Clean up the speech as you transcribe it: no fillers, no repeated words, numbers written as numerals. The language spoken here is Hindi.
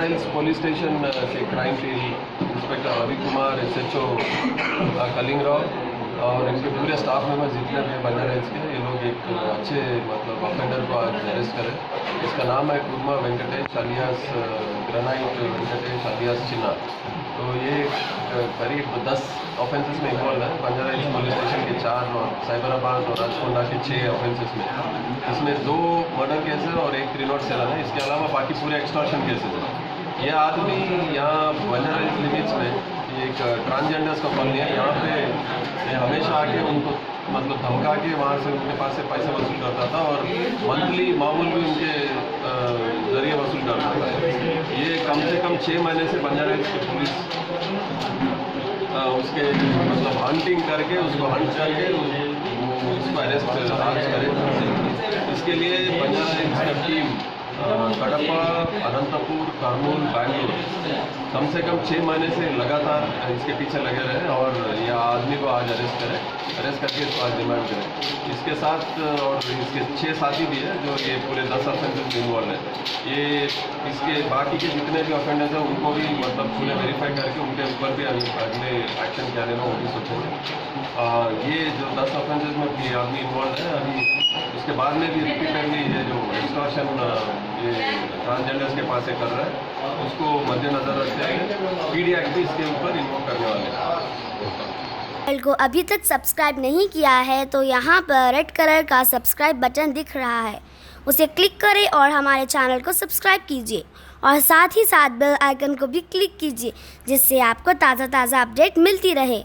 हिल्स पुलिस स्टेशन के crime team inspector Ravi Kumar, SHO Kalingrao और इनके पूरे स्टाफ मेंबर्स जितने भी बंजारा हिल्स के, ये लोग एक अच्छे मतलब ऑफेंडर को आज अरेस्ट करें। इसका नाम है Kurma Venkatesh alias granite Venkatesh alias Chinna. तो ये करीब 10 ऑफेंसेस में इन्वॉल्व है। बंजारा हिल्स पुलिस स्टेशन के 4 और साइबराबाद और राजकोंडा के 6 ऑफेंसेस में, इसमें 2 मर्डर केस है और 1 307 है। इसके अलावा बाकी पूरे एक्सटॉर्शन केसेस है। ये आदमी यहाँ बंजारा हिल्स लिमिट्स में एक ट्रांसजेंडर्स का कॉलोनी है, यहाँ पे ये हमेशा आके उनको मतलब धमका के वहाँ से उनके पास से पैसे वसूल करता था और मंथली मामूल भी उनके ज़रिए वसूल करता था। ये कम से कम 6 महीने से बंजारा हिल्स की पुलिस उसके मतलब हंटिंग करके उसको हंट करके उसको अरेस्ट आज करे। इसके लिए बंजारा हिल्स की टीम कड़प्पा, अनंतपुर, कर्नूल, बैंगलोर कम से कम 6 महीने से लगातार इसके पीछे लगे रहे और यह आदमी को आज अरेस्ट करके इसको आज रिमांड करें। इसके साथ और इसके 6 साथी भी है जो ये पूरे 10 ऑफेंसेस में इन्वॉल्व है। ये इसके बाकी के जितने भी ऑफेंडर्स हैं उनको भी मतलब पूरे वेरीफाई करके उनके ऊपर भी अगले एक्शन क्या लेना वो भी सोचेंगे। ये जो 10 ऑफेंसेस में भी आदमी इन्वॉल्व है, अभी उसके बाद में भी रिपीटेडली ये जो एक्सटॉर्शन ये ट्रांसजेंडर्स के पास से कर रहा है, उसको मद्देनजर रखते हुए PD एक्ट भी इसके ऊपर इन्वोक करने वाले हैं। चैनल को अभी तक सब्सक्राइब नहीं किया है तो यहाँ पर रेड कलर का सब्सक्राइब बटन दिख रहा है, उसे क्लिक करें और हमारे चैनल को सब्सक्राइब कीजिए और साथ ही साथ बेल आइकन को भी क्लिक कीजिए जिससे आपको ताज़ा अपडेट मिलती रहे।